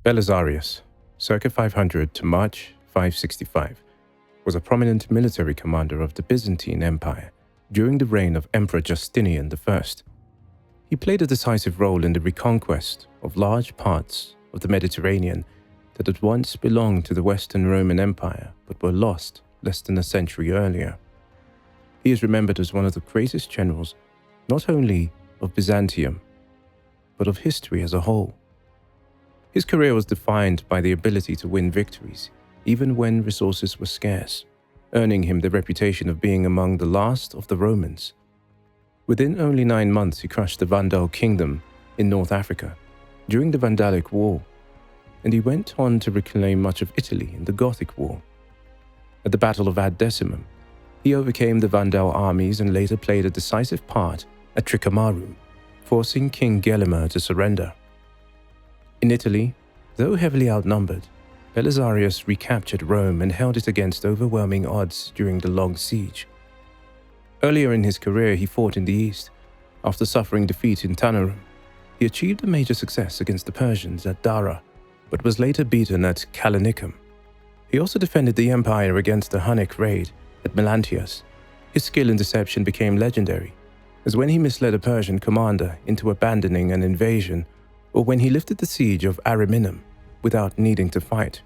Belisarius, circa 500 to March 565, was a prominent military commander of the Byzantine Empire during the reign of Emperor Justinian I. He played a decisive role in the reconquest of large parts of the Mediterranean that had once belonged to the Western Roman Empire but were lost less than a century earlier. He is remembered as one of the greatest generals not only of Byzantium, but of history as a whole. His career was defined by the ability to win victories, even when resources were scarce, earning him the reputation of being among the last of the Romans. Within only 9 months, he crushed the Vandal kingdom in North Africa during the Vandalic War, and he went on to reclaim much of Italy in the Gothic War. At the Battle of Ad Decimum, he overcame the Vandal armies and later played a decisive part at Tricamarum, forcing King Gelimer to surrender. In Italy, though heavily outnumbered, Belisarius recaptured Rome and held it against overwhelming odds during the long siege. Earlier in his career, he fought in the east. After suffering defeat in Tanarum, he achieved a major success against the Persians at Dara, but was later beaten at Callinicum. He also defended the empire against a Hunnic raid at Melantius. His skill in deception became legendary, as when he misled a Persian commander into abandoning an invasion, or when he lifted the siege of Ariminum without needing to fight.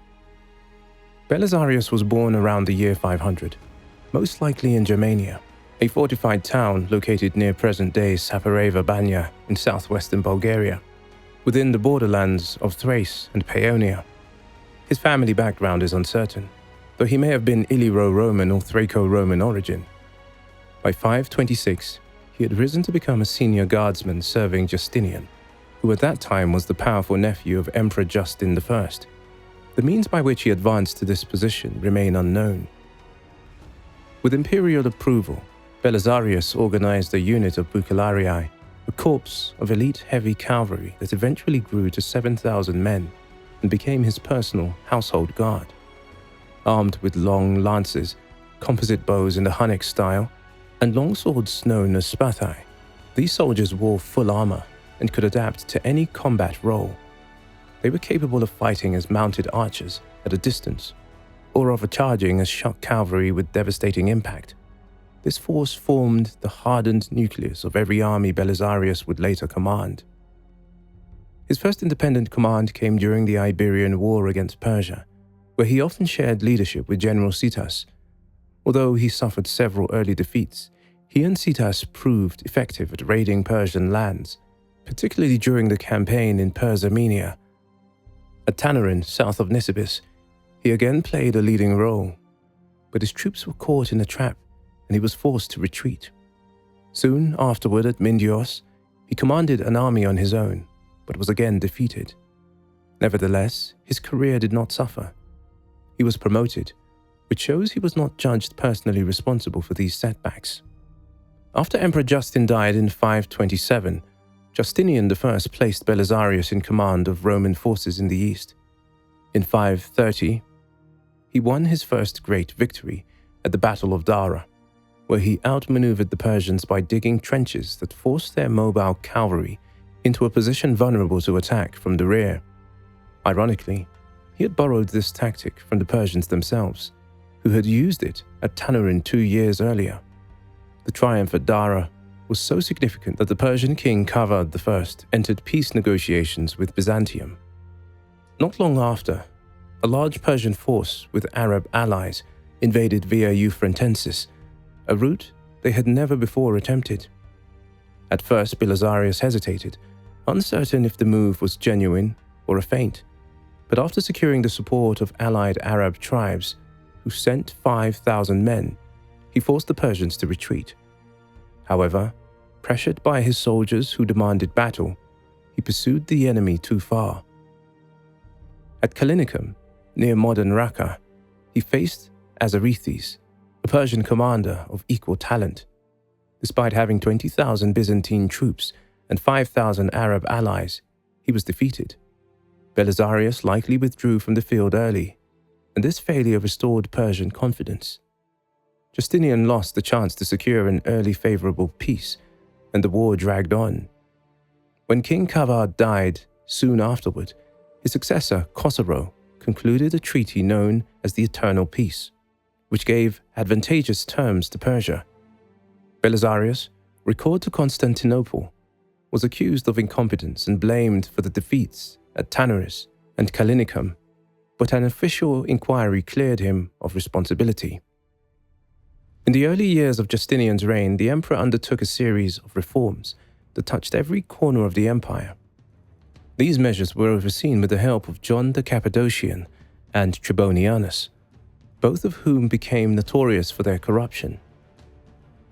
Belisarius was born around the year 500, most likely in Germania, a fortified town located near present-day Sapareva Banja in southwestern Bulgaria, within the borderlands of Thrace and Paeonia. His family background is uncertain, though he may have been Illyro-Roman or Thraco-Roman origin. By 526, he had risen to become a senior guardsman serving Justinian, who at that time was the powerful nephew of Emperor Justin I. The means by which he advanced to this position remain unknown. With imperial approval, Belisarius organized a unit of bucellarii, a corps of elite heavy cavalry that eventually grew to 7,000 men and became his personal household guard. Armed with long lances, composite bows in the Hunnic style, and long swords known as spatai, these soldiers wore full armor and could adapt to any combat role. They were capable of fighting as mounted archers at a distance, or of charging as shock cavalry with devastating impact. This force formed the hardened nucleus of every army Belisarius would later command. His first independent command came during the Iberian War against Persia, where he often shared leadership with General Citas. Although he suffered several early defeats, he and Citas proved effective at raiding Persian lands, particularly during the campaign in Persia. At Tanarin, south of Nisibis, he again played a leading role, but his troops were caught in a trap and he was forced to retreat. Soon afterward at Mindios, he commanded an army on his own, but was again defeated. Nevertheless, his career did not suffer. He was promoted, which shows he was not judged personally responsible for these setbacks. After Emperor Justin died in 527, Justinian I placed Belisarius in command of Roman forces in the east. In 530, he won his first great victory at the Battle of Dara, where he outmaneuvered the Persians by digging trenches that forced their mobile cavalry into a position vulnerable to attack from the rear. Ironically, he had borrowed this tactic from the Persians themselves, who had used it at Tanarin 2 years earlier. The triumph at Dara was so significant that the Persian king Carthage I entered peace negotiations with Byzantium. Not long after, a large Persian force with Arab allies invaded via Euphratensis, a route they had never before attempted. At first, Belisarius hesitated, uncertain if the move was genuine or a feint, but after securing the support of allied Arab tribes, who sent 5,000 men, he forced the Persians to retreat. However, pressured by his soldiers who demanded battle, he pursued the enemy too far. At Callinicum, near modern Raqqa, he faced Azarethes, a Persian commander of equal talent. Despite having 20,000 Byzantine troops and 5,000 Arab allies, he was defeated. Belisarius likely withdrew from the field early, and this failure restored Persian confidence. Justinian lost the chance to secure an early favorable peace, and the war dragged on. When King Carthage died soon afterward, His successor, Khosrow, concluded a treaty known as the Eternal Peace, which gave advantageous terms to Persia. Belisarius, recalled to Constantinople, was accused of incompetence and blamed for the defeats at Tanarus and Callinicum, but an official inquiry cleared him of responsibility. In the early years of Justinian's reign, the emperor undertook a series of reforms that touched every corner of the empire. These measures were overseen with the help of John the Cappadocian and Trebonianus, both of whom became notorious for their corruption.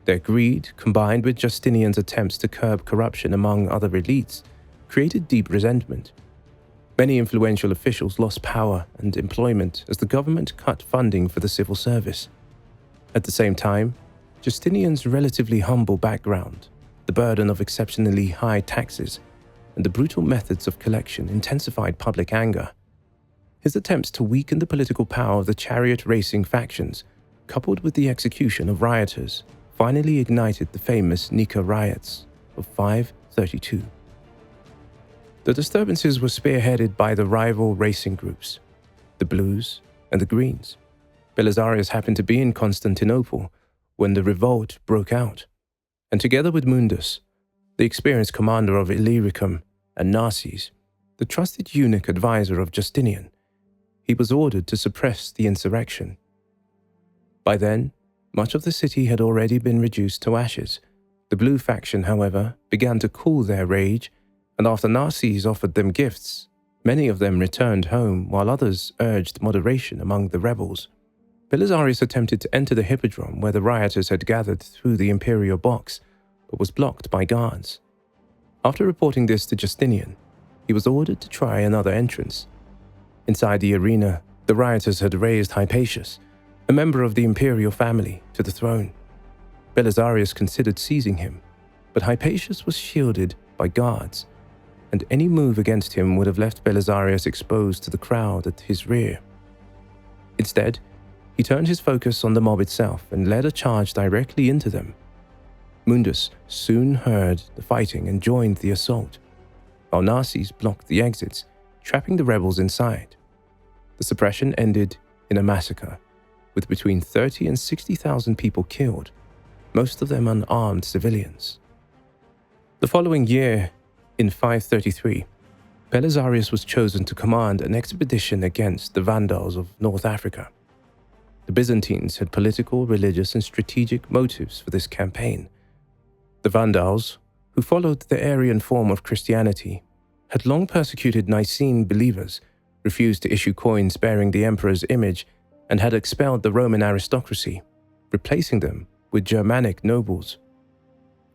Their greed, combined with Justinian's attempts to curb corruption among other elites, created deep resentment. Many influential officials lost power and employment as the government cut funding for the civil service. At the same time, Justinian's relatively humble background, the burden of exceptionally high taxes, and the brutal methods of collection intensified public anger. His attempts to weaken the political power of the chariot racing factions, coupled with the execution of rioters, finally ignited the famous Nika riots of 532. The disturbances were spearheaded by the rival racing groups, the Blues and the Greens. Belisarius happened to be in Constantinople when the revolt broke out, and together with Mundus, the experienced commander of Illyricum and Narses, the trusted eunuch advisor of Justinian, he was ordered to suppress the insurrection. By then, much of the city had already been reduced to ashes. The Blue faction, however, began to cool their rage, and after Narses offered them gifts, many of them returned home while others urged moderation among the rebels. Belisarius attempted to enter the hippodrome where the rioters had gathered through the imperial box, but was blocked by guards. After reporting this to Justinian, he was ordered to try another entrance. Inside the arena, the rioters had raised Hypatius, a member of the imperial family, to the throne. Belisarius considered seizing him, but Hypatius was shielded by guards, and any move against him would have left Belisarius exposed to the crowd at his rear. Instead, he turned his focus on the mob itself and led a charge directly into them. Mundus soon heard the fighting and joined the assault, while Narses blocked the exits, trapping the rebels inside. The suppression ended in a massacre, with between 30 and 60,000 people killed, most of them unarmed civilians. The following year, in 533, Belisarius was chosen to command an expedition against the Vandals of North Africa. The Byzantines had political, religious, and strategic motives for this campaign. The Vandals, who followed the Arian form of Christianity, had long persecuted Nicene believers, refused to issue coins bearing the emperor's image, and had expelled the Roman aristocracy, replacing them with Germanic nobles.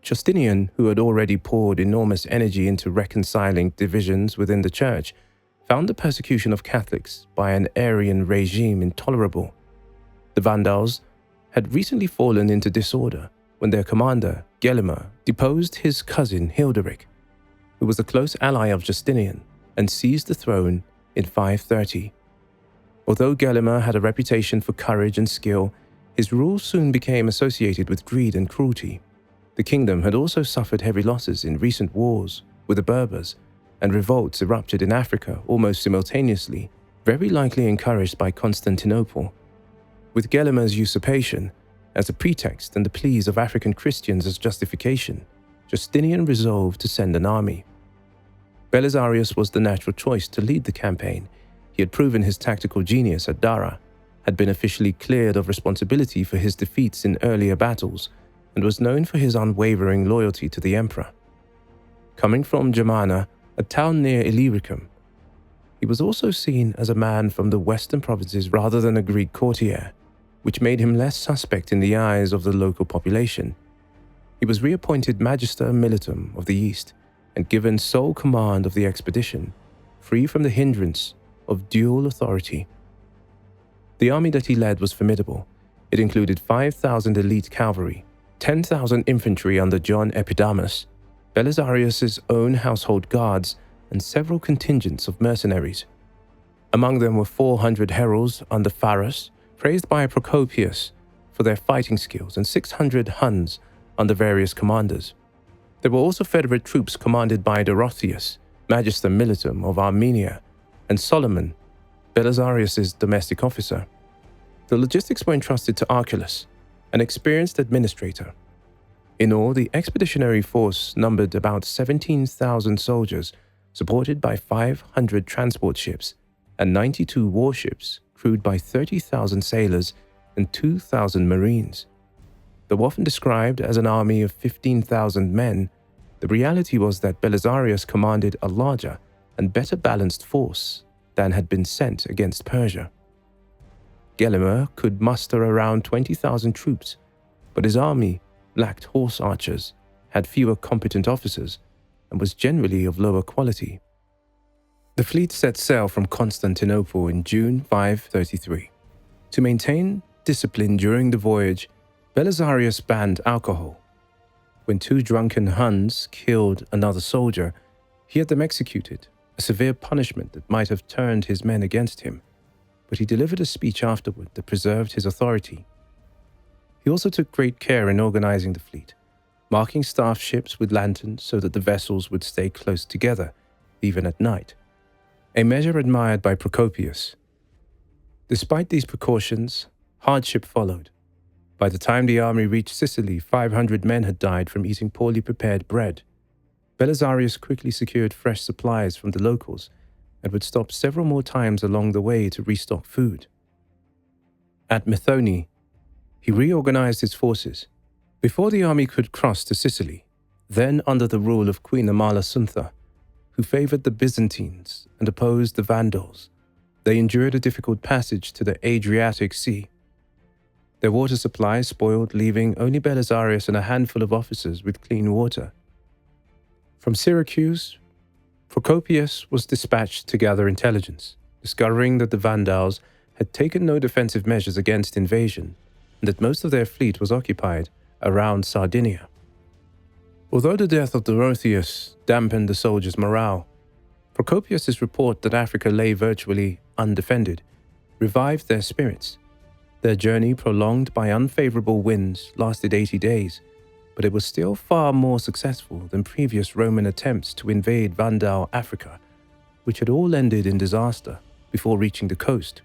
Justinian, who had already poured enormous energy into reconciling divisions within the church, found the persecution of Catholics by an Arian regime intolerable. The Vandals had recently fallen into disorder when their commander, Gelimer, deposed his cousin Hilderic, who was a close ally of Justinian, and seized the throne in 530. Although Gelimer had a reputation for courage and skill, his rule soon became associated with greed and cruelty. The kingdom had also suffered heavy losses in recent wars with the Berbers, and revolts erupted in Africa almost simultaneously, very likely encouraged by Constantinople. With Gelimer's usurpation as a pretext and the pleas of African Christians as justification, Justinian resolved to send an army. Belisarius was the natural choice to lead the campaign. He had proven his tactical genius at Dara, had been officially cleared of responsibility for his defeats in earlier battles, and was known for his unwavering loyalty to the emperor. Coming from Germana, a town near Illyricum, he was also seen as a man from the western provinces rather than a Greek courtier, which made him less suspect in the eyes of the local population. He was reappointed Magister Militum of the East and given sole command of the expedition, free from the hindrance of dual authority. The army that he led was formidable. It included 5,000 elite cavalry, 10,000 infantry under John Epidamus, Belisarius's own household guards, and several contingents of mercenaries. Among them were 400 heralds under Pharos, praised by Procopius for their fighting skills, and 600 Huns under various commanders. There were also Federate troops commanded by Dorotheus, Magister Militum of Armenia, and Solomon, Belisarius' domestic officer. The logistics were entrusted to Archelaus, an experienced administrator. In all, the expeditionary force numbered about 17,000 soldiers, supported by 500 transport ships and 92 warships crewed by 30,000 sailors and 2,000 marines. Though often described as an army of 15,000 men, the reality was that Belisarius commanded a larger and better balanced force than had been sent against Persia. Gelimer could muster around 20,000 troops, but his army lacked horse archers, had fewer competent officers, and was generally of lower quality. The fleet set sail from Constantinople in June 533. To maintain discipline during the voyage, Belisarius banned alcohol. When 2 drunken Huns killed another soldier, he had them executed, a severe punishment that might have turned his men against him, but he delivered a speech afterward that preserved his authority. He also took great care in organizing the fleet, marking staff ships with lanterns so that the vessels would stay close together, even at night, a measure admired by Procopius. Despite these precautions, hardship followed. By the time the army reached Sicily, 500 men had died from eating poorly prepared bread. Belisarius quickly secured fresh supplies from the locals and would stop several more times along the way to restock food. At Methone, he reorganized his forces. Before the army could cross to Sicily, then under the rule of Queen Amalasuntha, who favored the Byzantines and opposed the Vandals, they endured a difficult passage to the Adriatic Sea. Their water supply spoiled, leaving only Belisarius and a handful of officers with clean water. From Syracuse, Procopius was dispatched to gather intelligence, discovering that the Vandals had taken no defensive measures against invasion and that most of their fleet was occupied around Sardinia. Although the death of Dorotheus dampened the soldiers' morale, Procopius' report that Africa lay virtually undefended revived their spirits. Their journey, prolonged by unfavorable winds, lasted 80 days, but it was still far more successful than previous Roman attempts to invade Vandal Africa, which had all ended in disaster before reaching the coast.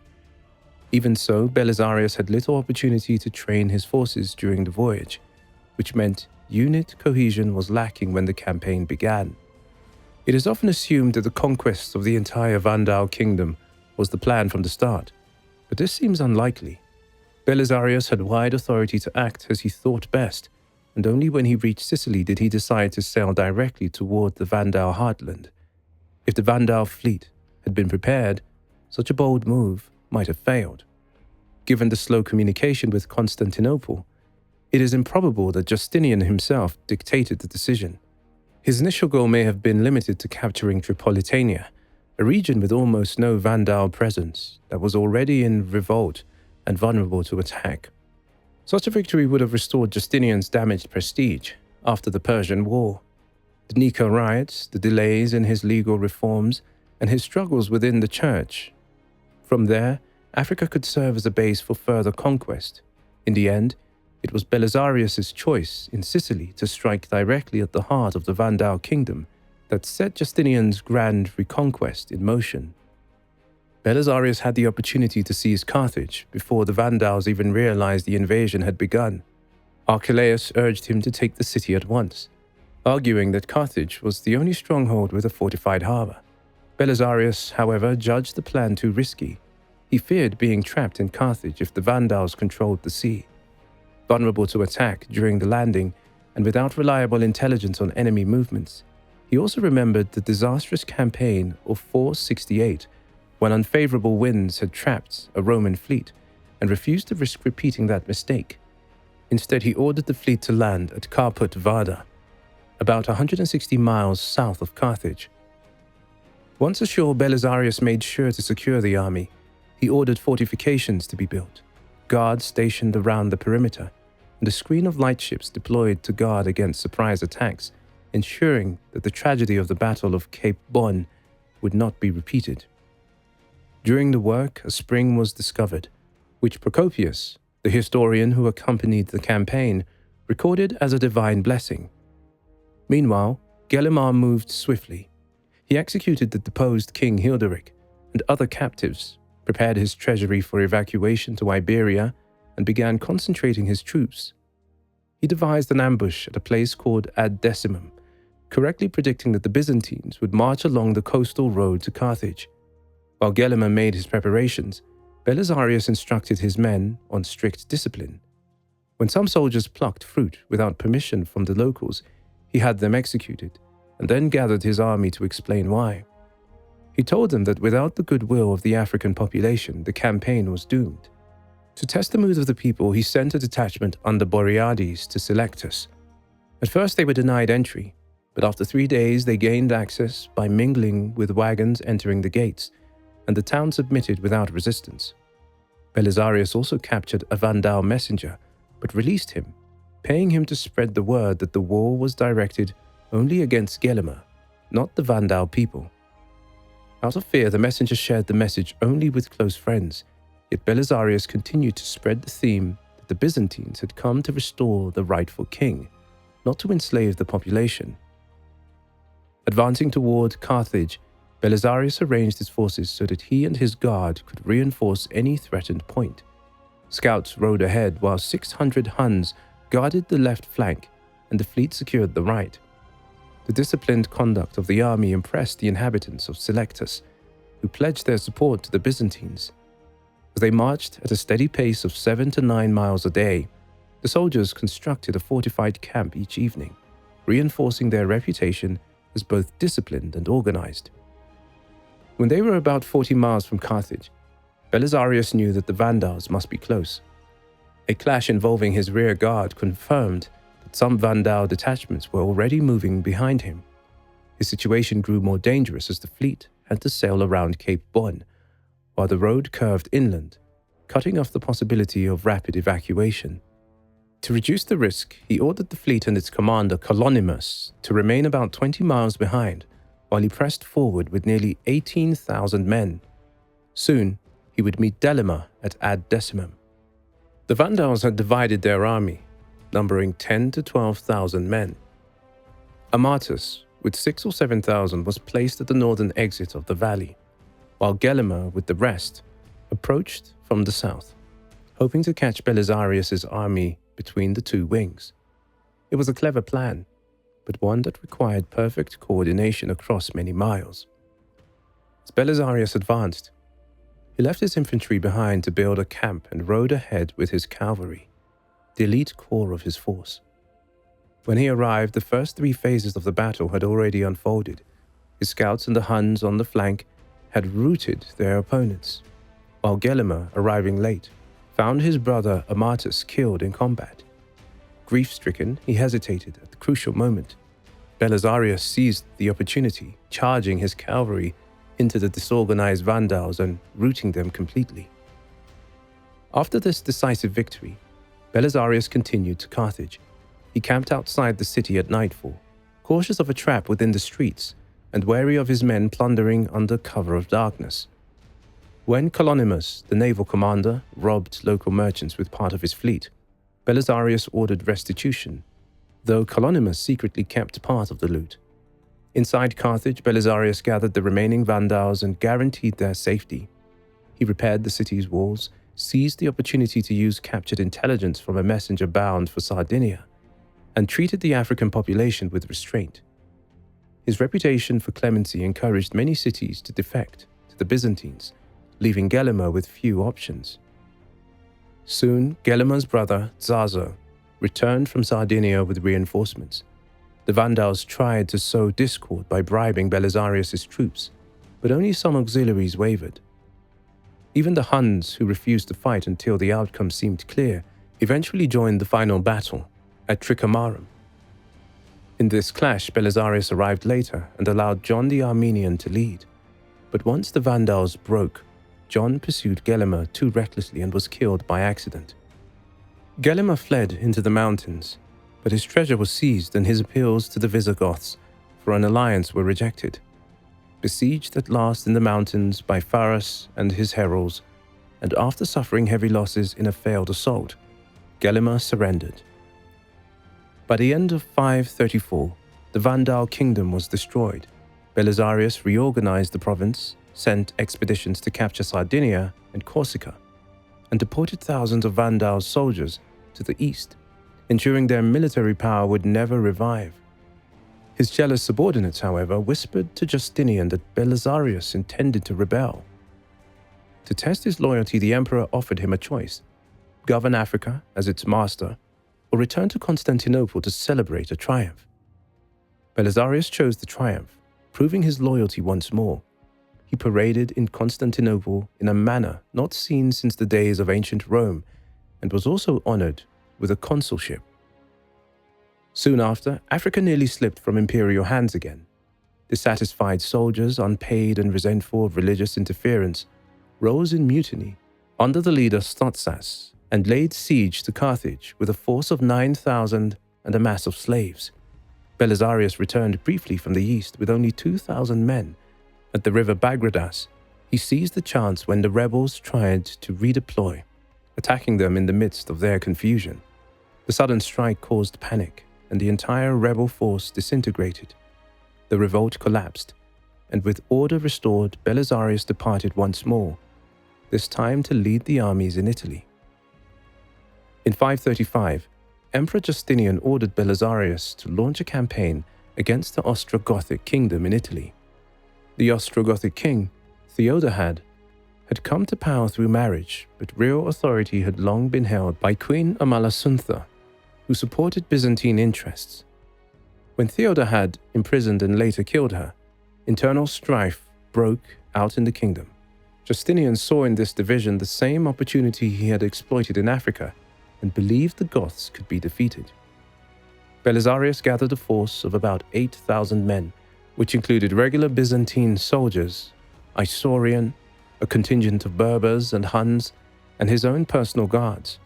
Even so, Belisarius had little opportunity to train his forces during the voyage, which meant unit cohesion was lacking when the campaign began. It is often assumed that the conquest of the entire Vandal kingdom was the plan from the start, but this seems unlikely. Belisarius had wide authority to act as he thought best, and only when he reached Sicily did he decide to sail directly toward the Vandal heartland. If the Vandal fleet had been prepared, such a bold move might have failed. Given the slow communication with Constantinople, it is improbable that Justinian himself dictated the decision. His initial goal may have been limited to capturing Tripolitania, a region with almost no Vandal presence that was already in revolt and vulnerable to attack. Such a victory would have restored Justinian's damaged prestige after the Persian War. The Nika riots, the delays in his legal reforms, and his struggles within the church. From there, Africa could serve as a base for further conquest. In the end, it was Belisarius' choice in Sicily to strike directly at the heart of the Vandal kingdom that set Justinian's grand reconquest in motion. Belisarius had the opportunity to seize Carthage before the Vandals even realized the invasion had begun. Archelaus urged him to take the city at once, arguing that Carthage was the only stronghold with a fortified harbor. Belisarius, however, judged the plan too risky. He feared being trapped in Carthage if the Vandals controlled the sea. Vulnerable to attack during the landing and without reliable intelligence on enemy movements, he also remembered the disastrous campaign of 468, when unfavorable winds had trapped a Roman fleet, and refused to risk repeating that mistake. Instead, he ordered the fleet to land at Caput Vada, about 160 miles south of Carthage. Once ashore, Belisarius made sure to secure the army. He ordered fortifications to be built, guards stationed around the perimeter, and a screen of lightships deployed to guard against surprise attacks, ensuring that the tragedy of the Battle of Cape Bon would not be repeated. During the work, a spring was discovered, which Procopius, the historian who accompanied the campaign, recorded as a divine blessing. Meanwhile, Gelimer moved swiftly. He executed the deposed King Hilderic and other captives, prepared his treasury for evacuation to Iberia, and began concentrating his troops. He devised an ambush at a place called Ad Decimum, correctly predicting that the Byzantines would march along the coastal road to Carthage. While Gelimer made his preparations, Belisarius instructed his men on strict discipline. When some soldiers plucked fruit without permission from the locals, he had them executed, and then gathered his army to explain why. He told them that without the goodwill of the African population, the campaign was doomed. To test the mood of the people, he sent a detachment under Boreades to Selectus. At first they were denied entry, but after 3 days they gained access by mingling with wagons entering the gates, and the town submitted without resistance. Belisarius also captured a Vandal messenger, but released him, paying him to spread the word that the war was directed only against Gelimer, not the Vandal people. Out of fear, the messenger shared the message only with close friends, yet Belisarius continued to spread the theme that the Byzantines had come to restore the rightful king, not to enslave the population. Advancing toward Carthage, Belisarius arranged his forces so that he and his guard could reinforce any threatened point. Scouts rode ahead while 600 Huns guarded the left flank and the fleet secured the right. The disciplined conduct of the army impressed the inhabitants of Selectus, who pledged their support to the Byzantines. As they marched at a steady pace of 7 to 9 miles a day, the soldiers constructed a fortified camp each evening, reinforcing their reputation as both disciplined and organized. When they were about 40 miles from Carthage, Belisarius knew that the Vandals must be close. A clash involving his rear guard confirmed that some Vandal detachments were already moving behind him. His situation grew more dangerous as the fleet had to sail around Cape Bon, while the road curved inland, cutting off the possibility of rapid evacuation. To reduce the risk, he ordered the fleet and its commander Colonimus to remain about 20 miles behind, while he pressed forward with nearly 18,000 men. Soon, he would meet Gelimer at Ad Decimum. The Vandals had divided their army, numbering 10 to 12,000 men. Amatus, with 6 or 7,000, was placed at the northern exit of the valley, while Gelimer, with the rest, approached from the south, hoping to catch Belisarius's army between the two wings. It was a clever plan, but one that required perfect coordination across many miles. As Belisarius advanced, he left his infantry behind to build a camp and rode ahead with his cavalry, the elite core of his force. When he arrived, the first 3 phases of the battle had already unfolded. His scouts and the Huns on the flank had routed their opponents, while Gelimer, arriving late, found his brother Amatus killed in combat. Grief-stricken, he hesitated at the crucial moment. Belisarius seized the opportunity, charging his cavalry into the disorganized Vandals and routing them completely. After this decisive victory, Belisarius continued to Carthage. He camped outside the city at nightfall, cautious of a trap within the streets and wary of his men plundering under cover of darkness. When Colonimus, the naval commander, robbed local merchants with part of his fleet, Belisarius ordered restitution, though Colonimus secretly kept part of the loot. Inside Carthage, Belisarius gathered the remaining Vandals and guaranteed their safety. He repaired the city's walls, seized the opportunity to use captured intelligence from a messenger bound for Sardinia, and treated the African population with restraint. His reputation for clemency encouraged many cities to defect to the Byzantines, leaving Gelimer with few options. Soon, Gelimer's brother, Zazo, returned from Sardinia with reinforcements. The Vandals tried to sow discord by bribing Belisarius's troops, but only some auxiliaries wavered. Even the Huns, who refused to fight until the outcome seemed clear, eventually joined the final battle at Tricomarum. In this clash, Belisarius arrived later and allowed John the Armenian to lead. But once the Vandals broke, John pursued Gelimer too recklessly and was killed by accident. Gelimer fled into the mountains, but his treasure was seized and his appeals to the Visigoths for an alliance were rejected. Besieged at last in the mountains by Pharas and his heralds, and after suffering heavy losses in a failed assault, Gelimer surrendered. By the end of 534, the Vandal kingdom was destroyed. Belisarius reorganized the province sent expeditions to capture Sardinia and Corsica, and deported thousands of Vandal soldiers to the east, ensuring their military power would never revive. His jealous subordinates, however, whispered to Justinian that Belisarius intended to rebel. To test his loyalty, the emperor offered him a choice: govern Africa as its master, or return to Constantinople to celebrate a triumph. Belisarius chose the triumph, proving his loyalty once more. He paraded in Constantinople in a manner not seen since the days of ancient Rome, and was also honored with a consulship. Soon after, Africa nearly slipped from imperial hands again. Dissatisfied soldiers, unpaid and resentful of religious interference, rose in mutiny under the leader Stotsas and laid siege to Carthage with a force of 9,000 and a mass of slaves. Belisarius returned briefly from the east with only 2,000 men. At the river Bagradas, he seized the chance when the rebels tried to redeploy, attacking them in the midst of their confusion. The sudden strike caused panic, and the entire rebel force disintegrated. The revolt collapsed, and with order restored, Belisarius departed once more, this time to lead the armies in Italy. In 535, Emperor Justinian ordered Belisarius to launch a campaign against the Ostrogothic kingdom in Italy. The Ostrogothic king, Theodahad, had come to power through marriage, but real authority had long been held by Queen Amalasuntha, who supported Byzantine interests. When Theodahad imprisoned and later killed her, internal strife broke out in the kingdom. Justinian saw in this division the same opportunity he had exploited in Africa, and believed the Goths could be defeated. Belisarius gathered a force of about 8,000 men, which included regular Byzantine soldiers, Isaurian, a contingent of Berbers and Huns, and his own personal guards.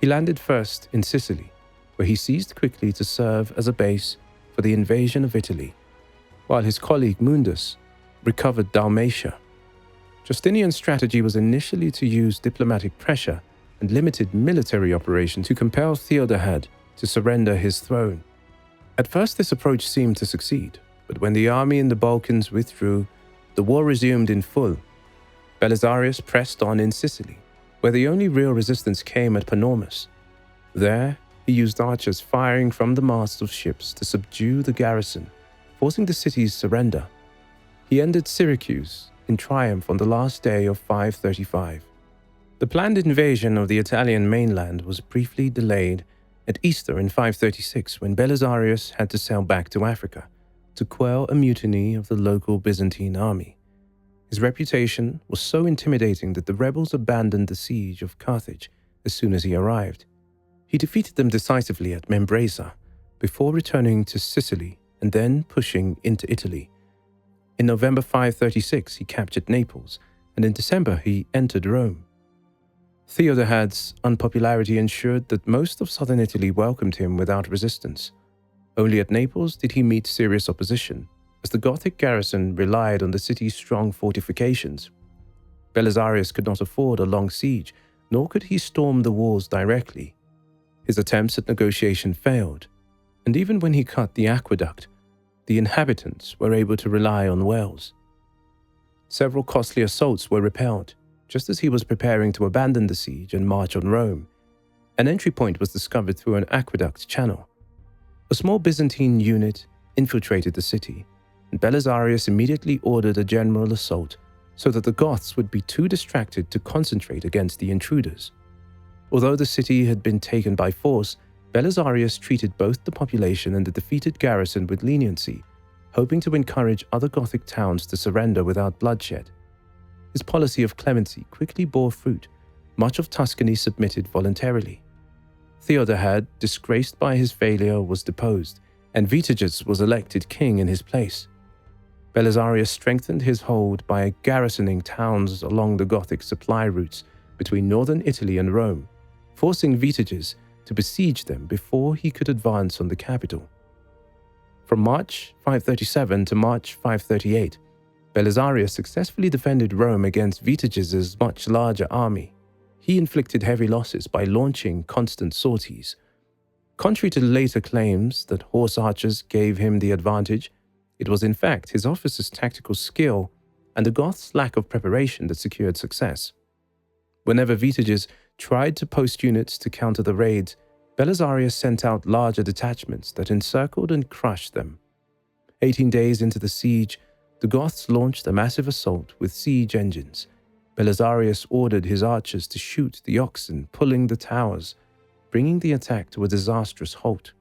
He landed first in Sicily, where he seized quickly to serve as a base for the invasion of Italy, while his colleague Mundus recovered Dalmatia. Justinian's strategy was initially to use diplomatic pressure and limited military operation to compel Theodahad to surrender his throne. At first, this approach seemed to succeed, but when the army in the Balkans withdrew, the war resumed in full. Belisarius pressed on in Sicily, where the only real resistance came at Panormus. There, he used archers firing from the masts of ships to subdue the garrison, forcing the city's surrender. He ended Syracuse in triumph on the last day of 535. The planned invasion of the Italian mainland was briefly delayed at Easter in 536, when Belisarius had to sail back to Africa to quell a mutiny of the local Byzantine army. His reputation was so intimidating that the rebels abandoned the siege of Carthage as soon as he arrived. He defeated them decisively at Membrisa, before returning to Sicily and then pushing into Italy. In November 536, he captured Naples, and in December he entered Rome. Theodahad's unpopularity ensured that most of southern Italy welcomed him without resistance. Only at Naples did he meet serious opposition, as the Gothic garrison relied on the city's strong fortifications. Belisarius could not afford a long siege, nor could he storm the walls directly. His attempts at negotiation failed, and even when he cut the aqueduct, the inhabitants were able to rely on wells. Several costly assaults were repelled, just as he was preparing to abandon the siege and march on Rome. An entry point was discovered through an aqueduct channel. A small Byzantine unit infiltrated the city, and Belisarius immediately ordered a general assault so that the Goths would be too distracted to concentrate against the intruders. Although the city had been taken by force, Belisarius treated both the population and the defeated garrison with leniency, hoping to encourage other Gothic towns to surrender without bloodshed. His policy of clemency quickly bore fruit. Much of Tuscany submitted voluntarily. Theodahad, disgraced by his failure, was deposed, and Vitiges was elected king in his place. Belisarius strengthened his hold by garrisoning towns along the Gothic supply routes between northern Italy and Rome, forcing Vitiges to besiege them before he could advance on the capital. From March 537 to March 538, Belisarius successfully defended Rome against Vitiges' much larger army. He inflicted heavy losses by launching constant sorties. Contrary to later claims that horse archers gave him the advantage, it was in fact his officers' tactical skill and the Goths' lack of preparation that secured success. Whenever Vitiges tried to post units to counter the raids, Belisarius sent out larger detachments that encircled and crushed them. 18 days into the siege, the Goths launched a massive assault with siege engines. Belisarius ordered his archers to shoot the oxen pulling the towers, bringing the attack to a disastrous halt.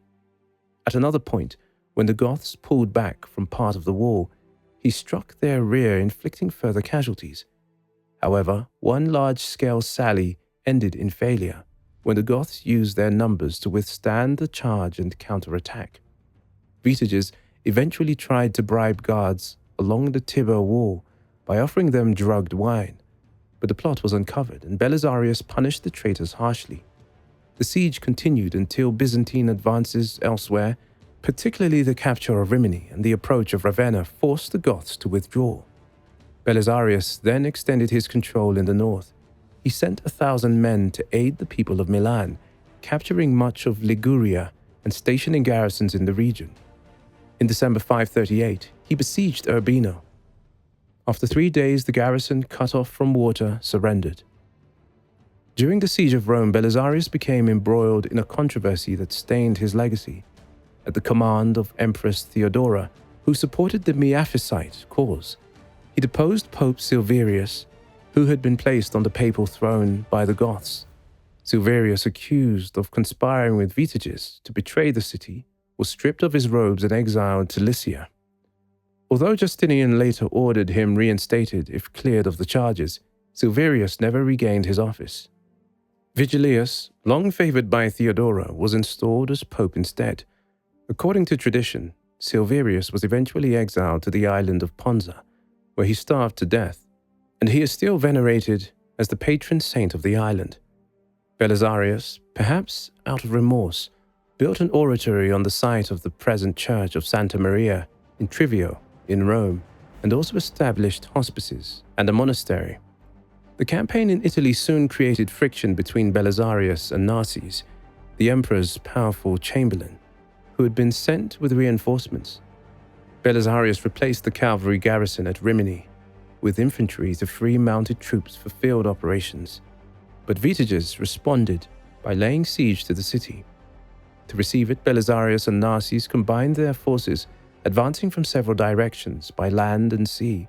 At another point, when the Goths pulled back from part of the wall, he struck their rear, inflicting further casualties. However, one large-scale sally ended in failure when the Goths used their numbers to withstand the charge and counterattack. Vitiges eventually tried to bribe guards along the Tiber wall by offering them drugged wine, but the plot was uncovered and Belisarius punished the traitors harshly. The siege continued until Byzantine advances elsewhere, particularly the capture of Rimini and the approach of Ravenna, forced the Goths to withdraw. Belisarius then extended his control in the north. He sent 1,000 men to aid the people of Milan, capturing much of Liguria and stationing garrisons in the region. In December 538, he besieged Urbino. After 3 days, the garrison, cut off from water, surrendered. During the siege of Rome, Belisarius became embroiled in a controversy that stained his legacy. At the command of Empress Theodora, who supported the Miaphysite cause, he deposed Pope Silverius, who had been placed on the papal throne by the Goths. Silverius, accused of conspiring with Vitiges to betray the city, was stripped of his robes and exiled to Lycia. Although Justinian later ordered him reinstated if cleared of the charges, Silverius never regained his office. Vigilius, long favored by Theodora, was installed as pope instead. According to tradition, Silverius was eventually exiled to the island of Ponza, where he starved to death, and he is still venerated as the patron saint of the island. Belisarius, perhaps out of remorse, built an oratory on the site of the present church of Santa Maria in Trivio in Rome, and also established hospices and a monastery. The campaign in Italy soon created friction between Belisarius and Narses, the emperor's powerful chamberlain, who had been sent with reinforcements. Belisarius replaced the cavalry garrison at Rimini with infantry to free mounted troops for field operations, but Vitiges responded by laying siege to the city. To receive it, Belisarius and Narses combined their forces, advancing from several directions by land and sea.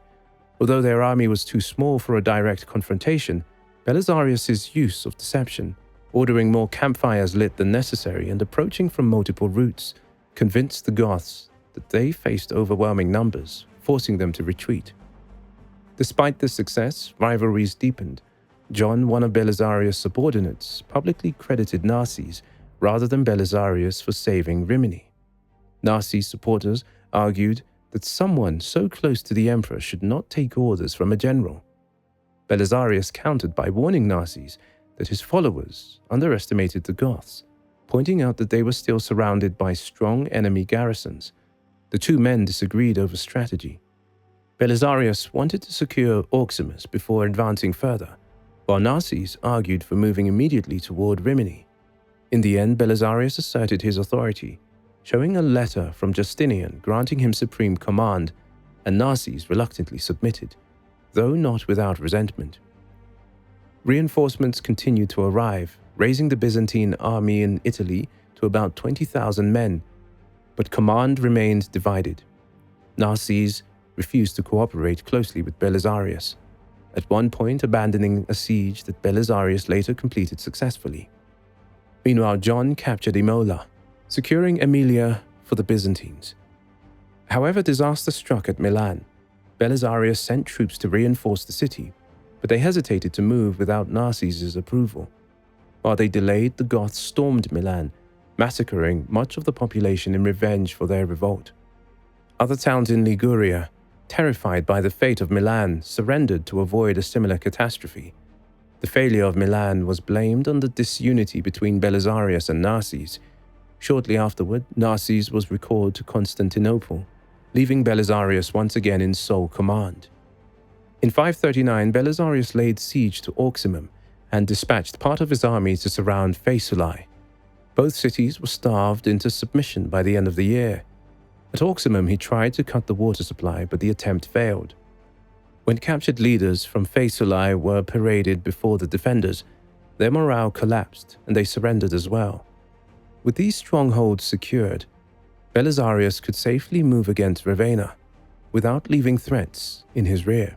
Although their army was too small for a direct confrontation, Belisarius's use of deception, ordering more campfires lit than necessary and approaching from multiple routes, convinced the Goths that they faced overwhelming numbers, forcing them to retreat. Despite this success, rivalries deepened. John, one of Belisarius' subordinates, publicly credited Narses rather than Belisarius for saving Rimini. Narses' supporters argued that someone so close to the emperor should not take orders from a general. Belisarius countered by warning Narses that his followers underestimated the Goths, pointing out that they were still surrounded by strong enemy garrisons. The two men disagreed over strategy. Belisarius wanted to secure Auximus before advancing further, while Narses argued for moving immediately toward Rimini. In the end, Belisarius asserted his authority, showing a letter from Justinian granting him supreme command, and Narses reluctantly submitted, though not without resentment. Reinforcements continued to arrive, raising the Byzantine army in Italy to about 20,000 men, but command remained divided. Narses refused to cooperate closely with Belisarius, at one point abandoning a siege that Belisarius later completed successfully. Meanwhile, John captured Imola, securing Emilia for the Byzantines. However, disaster struck at Milan. Belisarius sent troops to reinforce the city, but they hesitated to move without Narses' approval. While they delayed, the Goths stormed Milan, massacring much of the population in revenge for their revolt. Other towns in Liguria, terrified by the fate of Milan, surrendered to avoid a similar catastrophe. The failure of Milan was blamed on the disunity between Belisarius and Narses. Shortly afterward, Narses was recalled to Constantinople, leaving Belisarius once again in sole command. In 539, Belisarius laid siege to Auximum and dispatched part of his army to surround Faesulae. Both cities were starved into submission by the end of the year. At Auximum, he tried to cut the water supply, but the attempt failed. When captured leaders from Faesulae were paraded before the defenders, their morale collapsed and they surrendered as well. With these strongholds secured, Belisarius could safely move against Ravenna without leaving threats in his rear.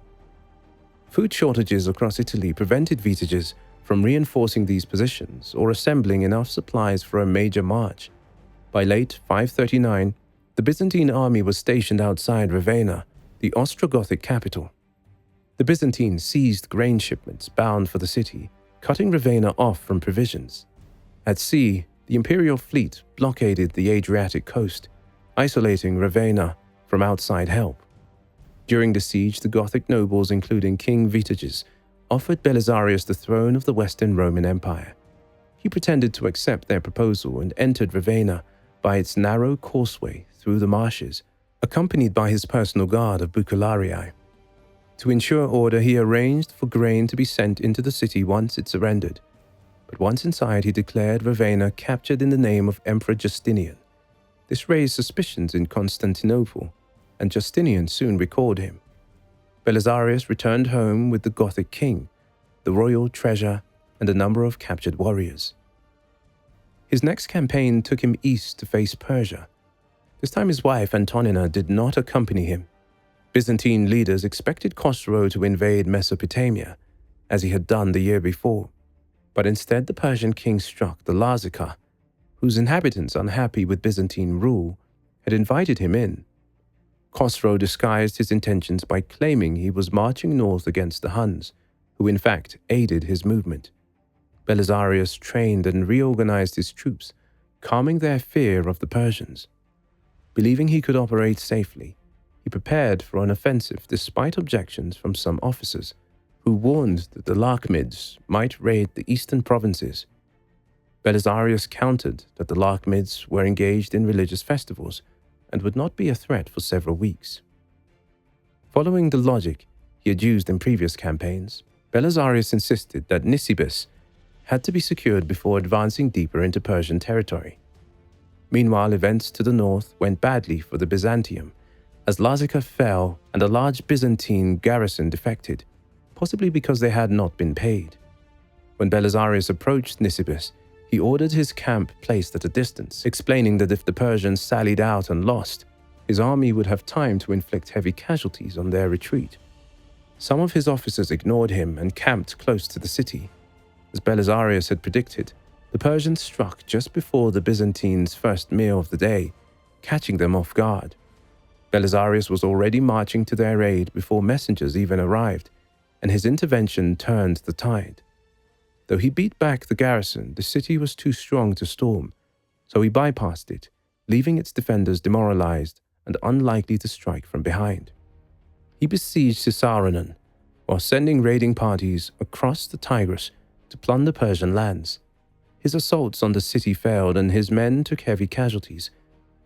Food shortages across Italy prevented vitiges from reinforcing these positions or assembling enough supplies for a major march. By late 539, the Byzantine army was stationed outside Ravenna, the Ostrogothic capital. The Byzantines seized grain shipments bound for the city, cutting Ravenna off from provisions. At sea, the imperial fleet blockaded the Adriatic coast, isolating Ravenna from outside help. During the siege, the Gothic nobles, including King Vitiges, offered Belisarius the throne of the Western Roman Empire. He pretended to accept their proposal and entered Ravenna by its narrow causeway through the marshes, accompanied by his personal guard of bucularii. To ensure order, he arranged for grain to be sent into the city once it surrendered. But once inside, he declared Ravenna captured in the name of Emperor Justinian. This raised suspicions in Constantinople, and Justinian soon recalled him. Belisarius returned home with the Gothic king, the royal treasure, and a number of captured warriors. His next campaign took him east to face Persia. This time his wife Antonina did not accompany him. Byzantine leaders expected Khosrow to invade Mesopotamia, as he had done the year before. But instead the Persian king struck the Lazica, whose inhabitants, unhappy with Byzantine rule, had invited him in. Khosrow disguised his intentions by claiming he was marching north against the Huns, who in fact aided his movement. Belisarius trained and reorganized his troops, calming their fear of the Persians. Believing he could operate safely, he prepared for an offensive despite objections from some officers, who warned that the Lakhmids might raid the eastern provinces. Belisarius countered that the Lakhmids were engaged in religious festivals and would not be a threat for several weeks. Following the logic he had used in previous campaigns, Belisarius insisted that Nisibis had to be secured before advancing deeper into Persian territory. Meanwhile, events to the north went badly for the Byzantium, as Lazica fell and a large Byzantine garrison defected, possibly because they had not been paid. When Belisarius approached Nisibis, he ordered his camp placed at a distance, explaining that if the Persians sallied out and lost, his army would have time to inflict heavy casualties on their retreat. Some of his officers ignored him and camped close to the city. As Belisarius had predicted, the Persians struck just before the Byzantines' first meal of the day, catching them off guard. Belisarius was already marching to their aid before messengers even arrived, and his intervention turned the tide. Though he beat back the garrison, the city was too strong to storm, so he bypassed it, leaving its defenders demoralized and unlikely to strike from behind. He besieged Caesarion, while sending raiding parties across the Tigris to plunder Persian lands. His assaults on the city failed and his men took heavy casualties,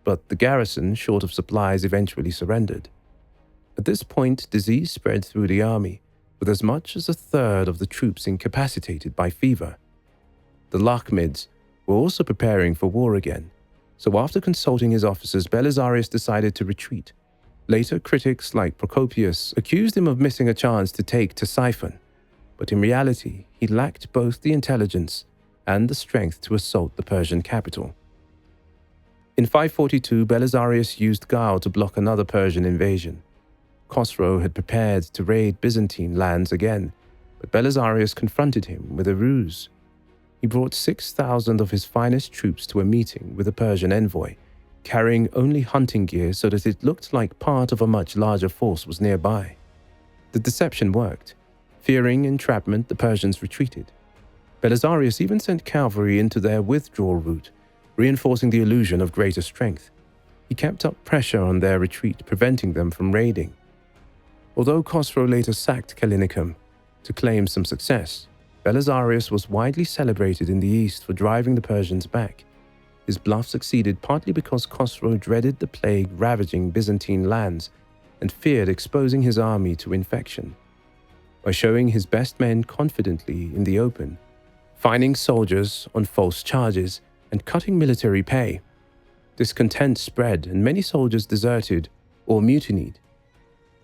but the garrison, short of supplies, eventually surrendered. At this point, disease spread through the army, with as much as a third of the troops incapacitated by fever. The Lakhmids were also preparing for war again, so after consulting his officers, Belisarius decided to retreat. Later, critics like Procopius accused him of missing a chance to take Ctesiphon, but in reality, he lacked both the intelligence and the strength to assault the Persian capital. In 542, Belisarius used guile to block another Persian invasion. Khosrow had prepared to raid Byzantine lands again, but Belisarius confronted him with a ruse. He brought 6,000 of his finest troops to a meeting with a Persian envoy, carrying only hunting gear so that it looked like part of a much larger force was nearby. The deception worked. Fearing entrapment, the Persians retreated. Belisarius even sent cavalry into their withdrawal route, reinforcing the illusion of greater strength. He kept up pressure on their retreat, preventing them from raiding. Although Khosrow later sacked Callinicum to claim some success, Belisarius was widely celebrated in the east for driving the Persians back. His bluff succeeded partly because Khosrow dreaded the plague ravaging Byzantine lands and feared exposing his army to infection. By showing his best men confidently in the open, fining soldiers on false charges, and cutting military pay, discontent spread and many soldiers deserted or mutinied.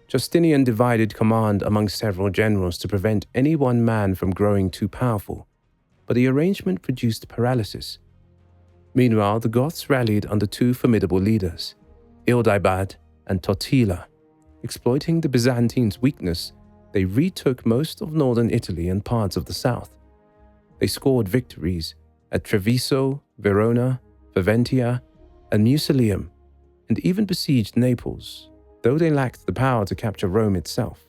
Justinian divided command among several generals to prevent any one man from growing too powerful, but the arrangement produced paralysis. Meanwhile, the Goths rallied under two formidable leaders, Ildibad and Totila. Exploiting the Byzantines' weakness, they retook most of northern Italy and parts of the south. They scored victories at Treviso, Verona, Faventia, and Mucilium, and even besieged Naples, though they lacked the power to capture Rome itself.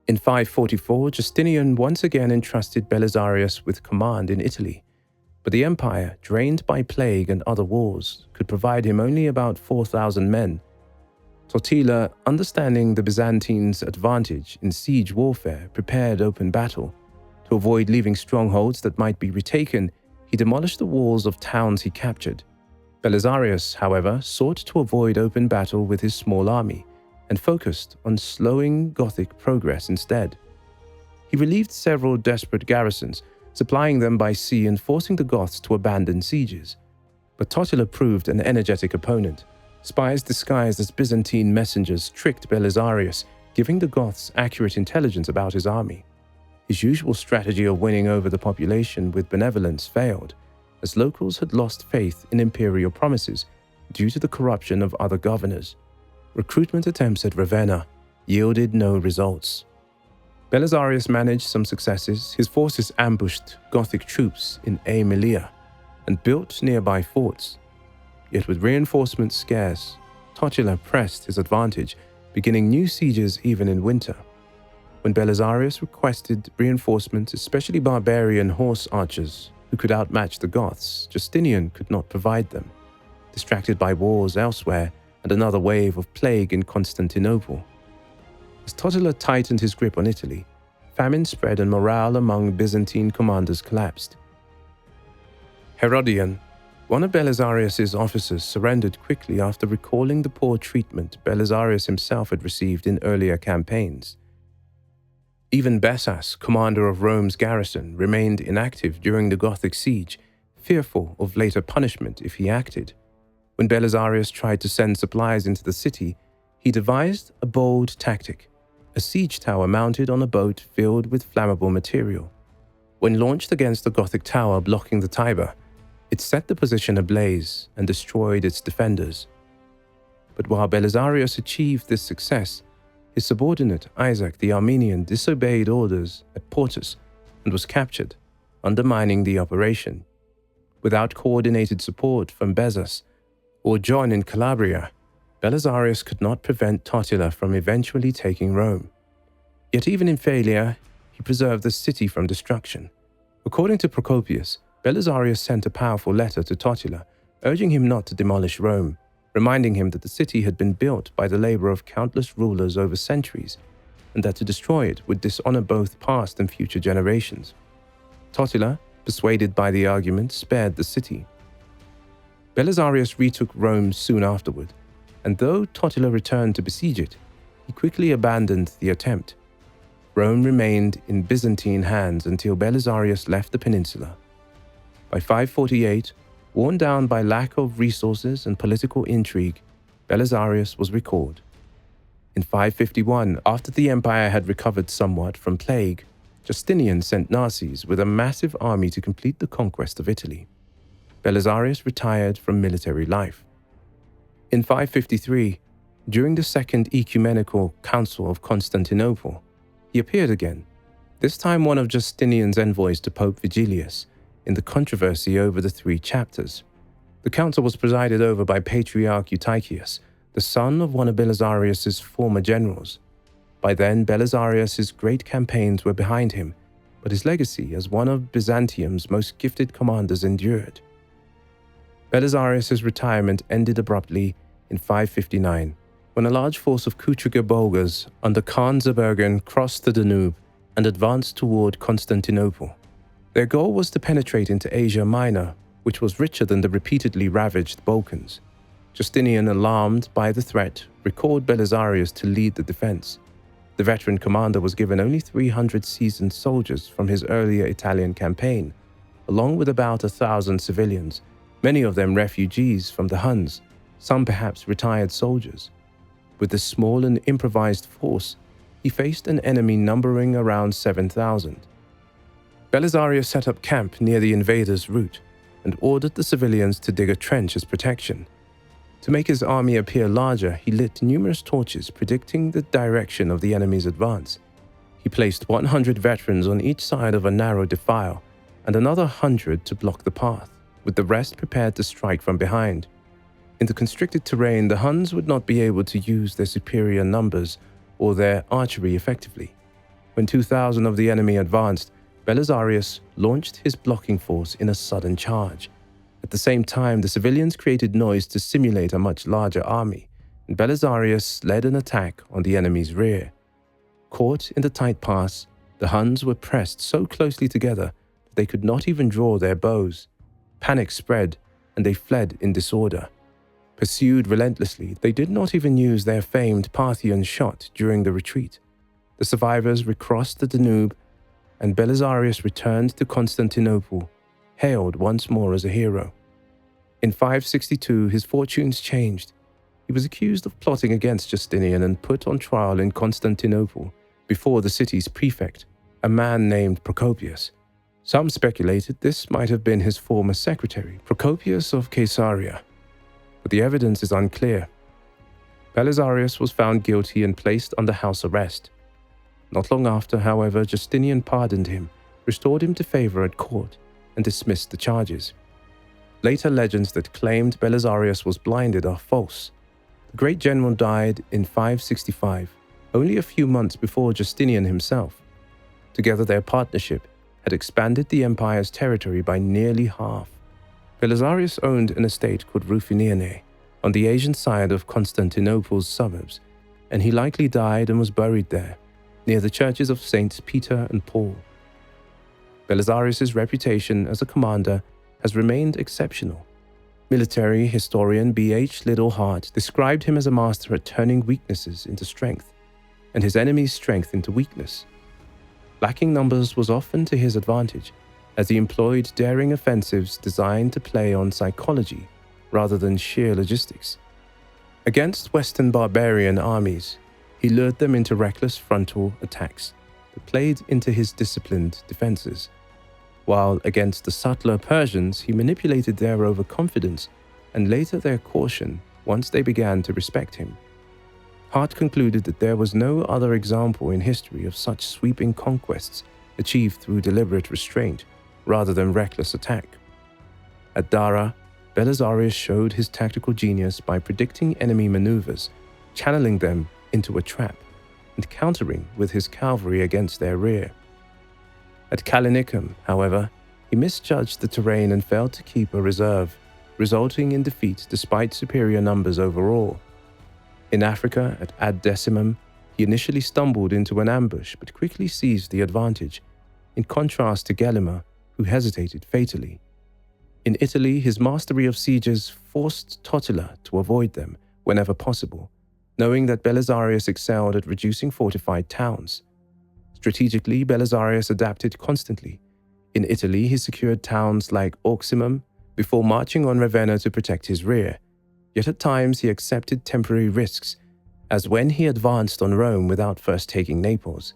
In 544, Justinian once again entrusted Belisarius with command in Italy, but the empire, drained by plague and other wars, could provide him only about 4,000 men. Totila, understanding the Byzantines' advantage in siege warfare, prepared open battle. To avoid leaving strongholds that might be retaken, he demolished the walls of towns he captured. Belisarius, however, sought to avoid open battle with his small army and focused on slowing Gothic progress instead. He relieved several desperate garrisons, supplying them by sea and forcing the Goths to abandon sieges. But Totila proved an energetic opponent. Spies disguised as Byzantine messengers tricked Belisarius, giving the Goths accurate intelligence about his army. His usual strategy of winning over the population with benevolence failed, as locals had lost faith in imperial promises due to the corruption of other governors. Recruitment attempts at Ravenna yielded no results. Belisarius managed some successes. His forces ambushed Gothic troops in Aemilia and built nearby forts. Yet with reinforcements scarce, Totila pressed his advantage, beginning new sieges even in winter. When Belisarius requested reinforcements, especially barbarian horse archers who could outmatch the Goths, Justinian could not provide them, distracted by wars elsewhere and another wave of plague in Constantinople. As Totila tightened his grip on Italy, famine spread and morale among Byzantine commanders collapsed. Herodian, one of Belisarius's officers, surrendered quickly after recalling the poor treatment Belisarius himself had received in earlier campaigns. Even Bessas, commander of Rome's garrison, remained inactive during the Gothic siege, fearful of later punishment if he acted. When Belisarius tried to send supplies into the city, he devised a bold tactic, a siege tower mounted on a boat filled with flammable material. When launched against the Gothic tower blocking the Tiber, it set the position ablaze and destroyed its defenders. But while Belisarius achieved this success, his subordinate Isaac the Armenian disobeyed orders at Portus and was captured, undermining the operation. Without coordinated support from Bessas or John in Calabria, Belisarius could not prevent Totila from eventually taking Rome. Yet even in failure, he preserved the city from destruction. According to Procopius, Belisarius sent a powerful letter to Totila, urging him not to demolish Rome, reminding him that the city had been built by the labor of countless rulers over centuries, and that to destroy it would dishonor both past and future generations. Totila, persuaded by the argument, spared the city. Belisarius retook Rome soon afterward, and though Totila returned to besiege it, he quickly abandoned the attempt. Rome remained in Byzantine hands until Belisarius left the peninsula. By 548, worn down by lack of resources and political intrigue, Belisarius was recalled. In 551, after the empire had recovered somewhat from plague, Justinian sent Narses with a massive army to complete the conquest of Italy. Belisarius retired from military life. In 553, during the Second Ecumenical Council of Constantinople, he appeared again, this time one of Justinian's envoys to Pope Vigilius, in the controversy over the 3 chapters. The council was presided over by Patriarch Eutychius, the son of one of Belisarius's former generals. By then, Belisarius's great campaigns were behind him, but his legacy as one of Byzantium's most gifted commanders endured. Belisarius's retirement ended abruptly in 559, when a large force of Kutriger Bulgars under Khan Zabergan crossed the Danube and advanced toward Constantinople. Their goal was to penetrate into Asia Minor, which was richer than the repeatedly ravaged Balkans. Justinian, alarmed by the threat, recalled Belisarius to lead the defense. The veteran commander was given only 300 seasoned soldiers from his earlier Italian campaign, along with about 1,000 civilians, many of them refugees from the Huns, some perhaps retired soldiers. With this small and improvised force, he faced an enemy numbering around 7,000. Belisarius set up camp near the invaders' route and ordered the civilians to dig a trench as protection. To make his army appear larger, he lit numerous torches predicting the direction of the enemy's advance. He placed 100 veterans on each side of a narrow defile and another 100 to block the path, with the rest prepared to strike from behind. In the constricted terrain, the Huns would not be able to use their superior numbers or their archery effectively. When 2,000 of the enemy advanced, Belisarius launched his blocking force in a sudden charge. At the same time, the civilians created noise to simulate a much larger army, and Belisarius led an attack on the enemy's rear. Caught in the tight pass, the Huns were pressed so closely together that they could not even draw their bows. Panic spread, and they fled in disorder. Pursued relentlessly, they did not even use their famed Parthian shot during the retreat. The survivors recrossed the Danube, and Belisarius returned to Constantinople, hailed once more as a hero. In 562, his fortunes changed. He was accused of plotting against Justinian and put on trial in Constantinople before the city's prefect, a man named Procopius. Some speculated this might have been his former secretary, Procopius of Caesarea, but the evidence is unclear. Belisarius was found guilty and placed under house arrest. Not long after, however, Justinian pardoned him, restored him to favor at court, and dismissed the charges. Later legends that claimed Belisarius was blinded are false. The great general died in 565, only a few months before Justinian himself. Together their partnership had expanded the empire's territory by nearly half. Belisarius owned an estate called Rufinianae on the Asian side of Constantinople's suburbs, and he likely died and was buried there, near the churches of Saints Peter and Paul. Belisarius' reputation as a commander has remained exceptional. Military historian B.H. Liddell-Hart described him as a master at turning weaknesses into strength, and his enemy's strength into weakness. Lacking numbers was often to his advantage, as he employed daring offensives designed to play on psychology rather than sheer logistics. Against Western barbarian armies, he lured them into reckless frontal attacks that played into his disciplined defenses, while against the subtler Persians, he manipulated their overconfidence and later their caution once they began to respect him. Hart concluded that there was no other example in history of such sweeping conquests achieved through deliberate restraint rather than reckless attack. At Dara, Belisarius showed his tactical genius by predicting enemy maneuvers, channeling them into a trap, and countering with his cavalry against their rear. At Callinicum, however, he misjudged the terrain and failed to keep a reserve, resulting in defeat despite superior numbers overall. In Africa, at Ad Decimum, he initially stumbled into an ambush but quickly seized the advantage, in contrast to Gelimer, who hesitated fatally. In Italy, his mastery of sieges forced Totila to avoid them whenever possible, knowing that Belisarius excelled at reducing fortified towns. Strategically, Belisarius adapted constantly. In Italy, he secured towns like Auximum before marching on Ravenna to protect his rear. Yet at times he accepted temporary risks, as when he advanced on Rome without first taking Naples.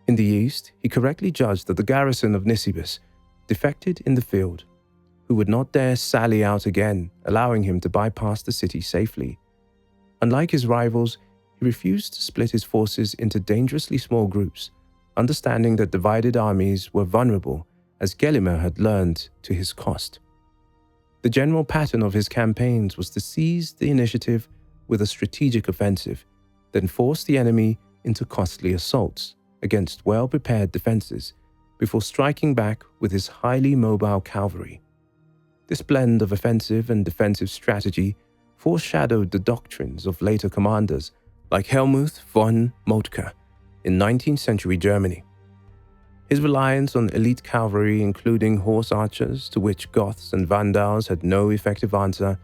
In the east, he correctly judged that the garrison of Nisibis defected in the field, who would not dare sally out again, allowing him to bypass the city safely. Unlike his rivals, he refused to split his forces into dangerously small groups, understanding that divided armies were vulnerable, as Gelimer had learned to his cost. The general pattern of his campaigns was to seize the initiative with a strategic offensive, then force the enemy into costly assaults against well-prepared defenses, before striking back with his highly mobile cavalry. This blend of offensive and defensive strategy foreshadowed the doctrines of later commanders like Helmuth von Moltke in 19th century Germany. His reliance on elite cavalry, including horse archers, to which Goths and Vandals had no effective answer,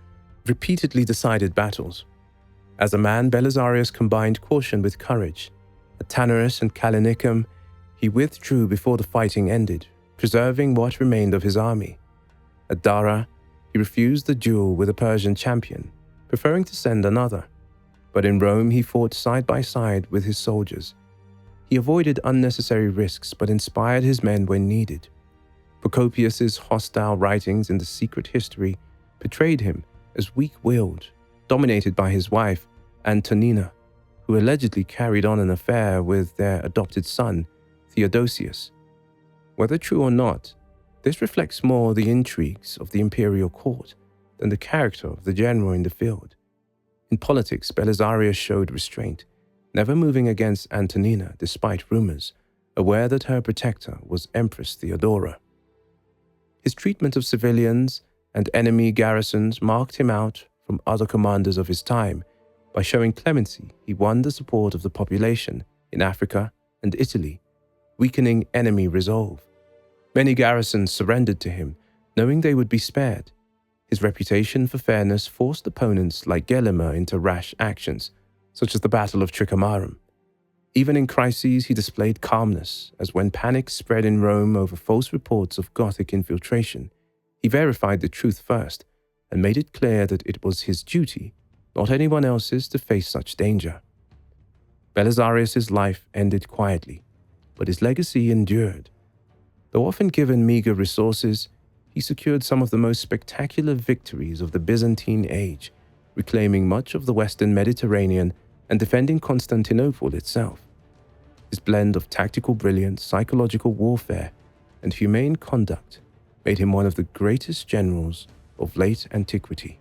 repeatedly decided battles. As a man, Belisarius combined caution with courage. At Tanarus and Callinicum, he withdrew before the fighting ended, preserving what remained of his army. At Dara, he refused the duel with a Persian champion, preferring to send another. but in Rome he fought side by side with his soldiers. He avoided unnecessary risks but inspired his men when needed. Procopius's hostile writings in the secret history portrayed him as weak-willed, dominated by his wife, Antonina, who allegedly carried on an affair with their adopted son, Theodosius. Whether true or not, this reflects more the intrigues of the imperial court than the character of the general in the field. In politics, Belisarius showed restraint, never moving against Antonina despite rumors, aware that her protector was Empress Theodora. His treatment of civilians and enemy garrisons marked him out from other commanders of his time. By showing clemency, he won the support of the population in Africa and Italy, weakening enemy resolve. Many garrisons surrendered to him, knowing they would be spared. His reputation for fairness forced opponents like Gelimer into rash actions, such as the Battle of Tricamarum. Even in crises, he displayed calmness, as when panic spread in Rome over false reports of Gothic infiltration, he verified the truth first and made it clear that it was his duty, not anyone else's, to face such danger. Belisarius's life ended quietly, but his legacy endured. Though often given meager resources, he secured some of the most spectacular victories of the Byzantine age, reclaiming much of the Western Mediterranean and defending Constantinople itself. His blend of tactical brilliance, psychological warfare, and humane conduct made him one of the greatest generals of late antiquity.